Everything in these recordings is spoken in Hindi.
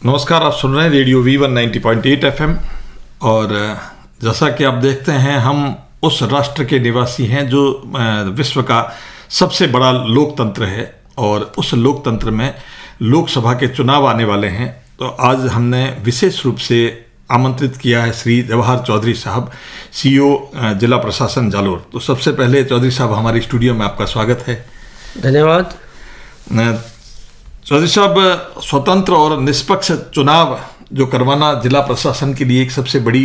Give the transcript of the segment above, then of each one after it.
नमस्कार, आप सुन रहे हैं रेडियो V1 90.8 FM। और जैसा कि आप देखते हैं, हम उस राष्ट्र के निवासी हैं जो विश्व का सबसे बड़ा लोकतंत्र है, और उस लोकतंत्र में लोकसभा के चुनाव आने वाले हैं। तो आज हमने विशेष रूप से आमंत्रित किया है श्री जवाहर चौधरी साहब, CEO जिला प्रशासन जालोर। तो सबसे पहले चौधरी साहब, हमारे स्टूडियो में आपका स्वागत है। धन्यवाद। चौधरी साहब, स्वतंत्र और निष्पक्ष चुनाव जो करवाना जिला प्रशासन के लिए एक सबसे बड़ी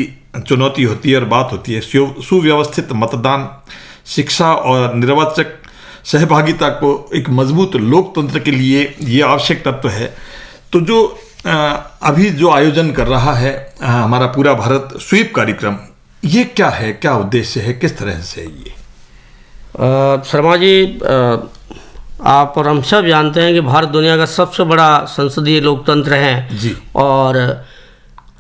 चुनौती होती है और बात होती है। सुव्यवस्थित मतदान, शिक्षा और निर्वाचक सहभागिता को एक मजबूत लोकतंत्र के लिए ये आवश्यक तत्व है। तो जो अभी जो आयोजन कर रहा है हमारा पूरा भारत स्वीप कार्यक्रम, ये क्या है, क्या उद्देश्य है, किस तरह से ये? शर्मा जी, आप और हम सब जानते हैं कि भारत दुनिया का सबसे बड़ा संसदीय लोकतंत्र है जी। और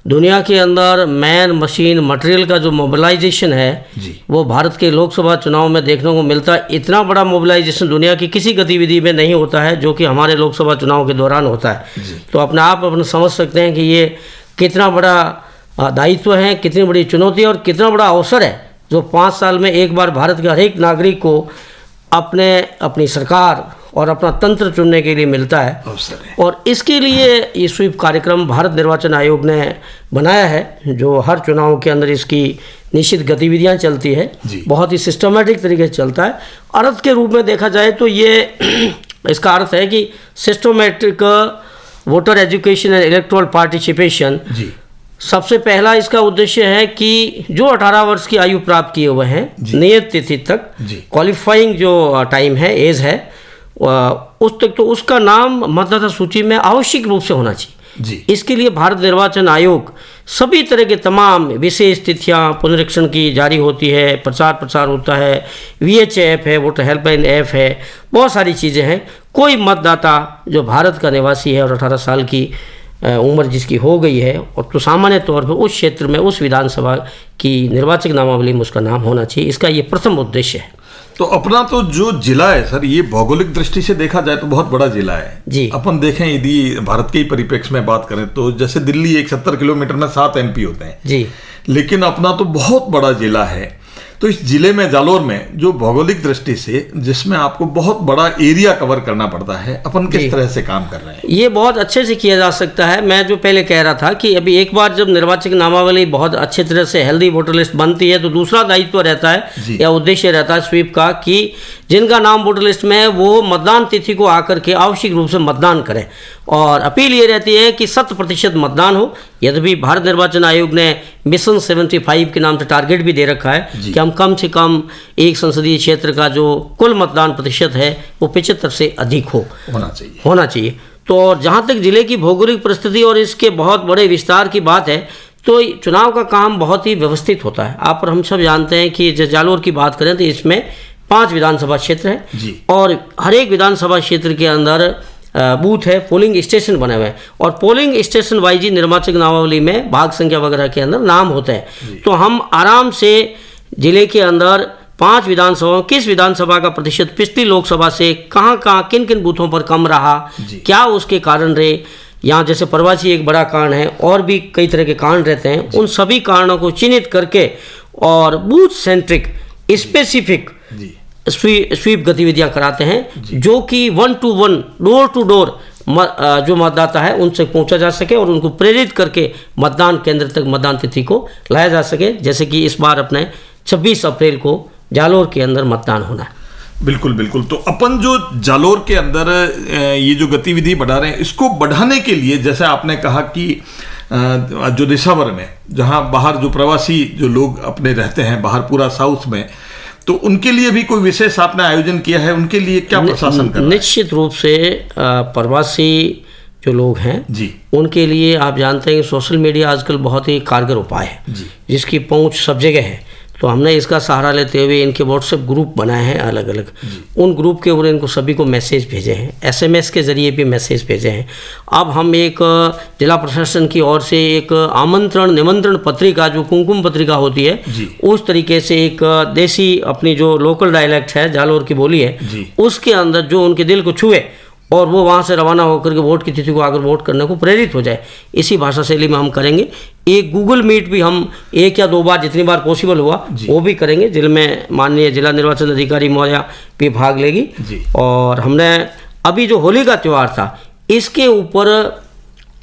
दुनिया के अंदर मैन मशीन मटेरियल का जो मोबिलाइजेशन है जी, वो भारत के लोकसभा चुनाव में देखने को मिलता है। इतना बड़ा मोबिलाइजेशन दुनिया की किसी गतिविधि में नहीं होता है जो कि हमारे लोकसभा चुनाव के दौरान होता है। तो अपने आप समझ सकते हैं कि ये कितना बड़ा दायित्व है, कितनी बड़ी चुनौती है और कितना बड़ा अवसर है जो 5 साल में एक बार भारत के हर एक नागरिक को अपनी सरकार और अपना तंत्र चुनने के लिए मिलता है अवसर है। और इसके लिए ये स्वीप कार्यक्रम भारत निर्वाचन आयोग ने बनाया है, जो हर चुनाव के अंदर इसकी निश्चित गतिविधियां चलती है, बहुत ही सिस्टमेटिक तरीके से चलता है। अर्थ के रूप में देखा जाए तो ये इसका अर्थ है कि systematic voter education and electoral participation. सबसे पहला इसका उद्देश्य है कि जो 18 वर्ष की आयु प्राप्त किए हुए हैं नियत तिथि तक, क्वालिफाइंग जो टाइम है, एज है, उस तक तो उसका नाम मतदाता सूची में आवश्यक रूप से होना चाहिए। इसके लिए भारत निर्वाचन आयोग सभी तरह के तमाम विशेष तिथियां पुनरीक्षण की जारी होती है, प्रचार होता है, VH ऐप है, वोटर हेल्पलाइन ऐप है, बहुत सारी चीज़ें हैं। कोई मतदाता जो भारत का निवासी है और 18 साल की उम्र जिसकी हो गई है, और तो सामान्य तौर पर उस क्षेत्र में उस विधानसभा की निर्वाचक नामावली में उसका नाम होना चाहिए। इसका ये प्रथम उद्देश्य है। तो अपना तो जो जिला है सर, ये भौगोलिक दृष्टि से देखा जाए तो बहुत बड़ा जिला है जी। अपन देखें, यदि भारत के ही परिप्रेक्ष्य में बात करें तो जैसे दिल्ली 170 किलोमीटर में 7 MP होते हैं जी, लेकिन अपना तो बहुत बड़ा जिला है। तो इस जिले में, जालोर में, जो भौगोलिक दृष्टि से जिसमें आपको बहुत बड़ा एरिया कवर करना पड़ता है, अपन किस तरह से काम कर रहे हैं? ये बहुत अच्छे से किया जा सकता है। मैं जो पहले कह रहा था कि अभी एक बार जब निर्वाचक नामावली बहुत अच्छी तरह से हेल्दी वोटर लिस्ट बनती है तो दूसरा दायित्व रहता है या उद्देश्य रहता है स्वीप का कि जिनका नाम वोटर लिस्ट में है वो मतदान तिथि को आकर के आवश्यक रूप से मतदान करें। और अपील ये रहती है कि 100% मतदान हो। यद्यपि भारत निर्वाचन आयोग ने मिशन 75 के नाम से टारगेट भी दे रखा है कि हम कम से कम एक संसदीय क्षेत्र का जो कुल मतदान प्रतिशत है वो 75 से अधिक होना चाहिए। तो जहाँ तक जिले की भौगोलिक परिस्थिति और इसके बहुत बड़े विस्तार की बात है, तो चुनाव का काम बहुत ही व्यवस्थित होता है। आप और हम सब जानते हैं कि जालोर की बात करें तो इसमें 5 विधानसभा क्षेत्र हैं और हर एक विधानसभा क्षेत्र के अंदर बूथ है, पोलिंग स्टेशन बने हुए हैं और पोलिंग स्टेशन वाइज निर्वाचक नामावली में भाग संख्या वगैरह के अंदर नाम होते हैं। तो हम आराम से जिले के अंदर 5 विधानसभाओं, किस विधानसभा का प्रतिशत पिछली लोकसभा से कहाँ किन बूथों पर कम रहा, क्या उसके कारण रहे, यहाँ जैसे प्रवासी एक बड़ा कारण है और भी कई तरह के कारण रहते हैं, उन सभी कारणों को चिन्हित करके और बूथ सेंट्रिक स्पेसिफिक स्वीप गतिविधियां कराते हैं, जो कि 1 to 1 डोर टू डोर जो मतदाता है उनसे पहुंचा जा सके और उनको प्रेरित करके मतदान केंद्र तक मतदान तिथि को लाया जा सके। जैसे कि इस बार अपने 26 अप्रैल को जालोर के अंदर मतदान होना है। बिल्कुल। तो अपन जो जालोर के अंदर ये जो गतिविधि बढ़ा रहे हैं, इसको बढ़ाने के लिए जैसे आपने कहा कि जो दिशावर में, जहाँ बाहर जो प्रवासी जो लोग अपने रहते हैं बाहर पूरा साउथ में, तो उनके लिए भी कोई विशेष आपने आयोजन किया है? उनके लिए क्या प्रशासन कर रहा है? निश्चित रूप से प्रवासी जो लोग हैं उनके लिए आप जानते हैं कि सोशल मीडिया आजकल बहुत ही कारगर उपाय है जिसकी पहुंच सब जगह है। तो हमने इसका सहारा लेते हुए इनके व्हाट्सएप ग्रुप बनाए हैं अलग अलग। उन ग्रुप के ऊपर इनको सभी को मैसेज भेजे हैं, SMS के ज़रिए भी मैसेज भेजे हैं। अब हम एक जिला प्रशासन की ओर से एक निमंत्रण पत्रिका, जो कुमकुम पत्रिका होती है, उस तरीके से एक देसी अपनी जो लोकल डायलेक्ट है, जालोर की बोली है, उसके अंदर जो उनके दिल को छुए और वो वहाँ से रवाना होकर के वोट की तिथि को आकर वोट करने को प्रेरित हो जाए, इसी भाषा शैली में हम करेंगे। एक गूगल मीट भी हम 1 या 2 बार, जितनी बार पॉसिबल हुआ वो भी करेंगे, जिनमें माननीय जिला निर्वाचन अधिकारी महोदया भी भाग लेगी। और हमने अभी जो होली का त्यौहार था, इसके ऊपर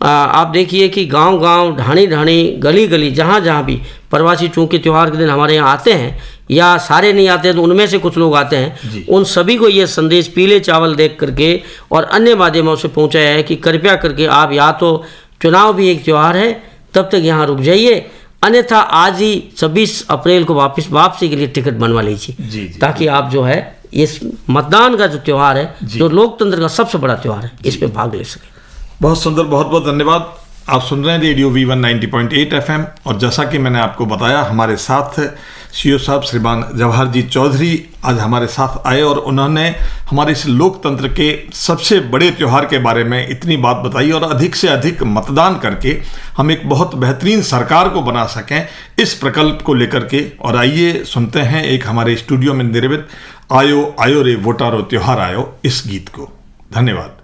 आप देखिए कि गांव-गांव, ढाणी-ढाणी, गली-गली, जहाँ भी प्रवासी चूँकि त्यौहार के दिन हमारे यहाँ आते हैं, या सारे नहीं आते हैं तो उनमें से कुछ लोग आते हैं, उन सभी को ये संदेश पीले चावल देख करके और अन्य माध्यमों से पहुँचाया है कि कृपया करके आप या तो चुनाव भी एक त्यौहार है तब तक यहाँ रुक जाइए, अन्यथा आज ही 26 अप्रैल को वापसी के लिए टिकट बनवा लीजिए, ताकि आप जो है इस मतदान का जो त्यौहार है, जो लोकतंत्र का सबसे बड़ा त्यौहार है, इस पर भाग ले सकें। बहुत सुंदर, बहुत बहुत धन्यवाद। आप सुन रहे हैं रेडियो V1 90.8 FM, और जैसा कि मैंने आपको बताया, हमारे साथ सीओ साहब श्रीमान जवाहर जी चौधरी आज हमारे साथ आए और उन्होंने हमारे इस लोकतंत्र के सबसे बड़े त्यौहार के बारे में इतनी बात बताई, और अधिक से अधिक मतदान करके हम एक बहुत बेहतरीन सरकार को बना सकें, इस प्रकल्प को लेकर के। और आइए सुनते हैं एक हमारे स्टूडियो में निर्मित आयो आयो रे वोटारो त्योहार आयो इस गीत को। धन्यवाद।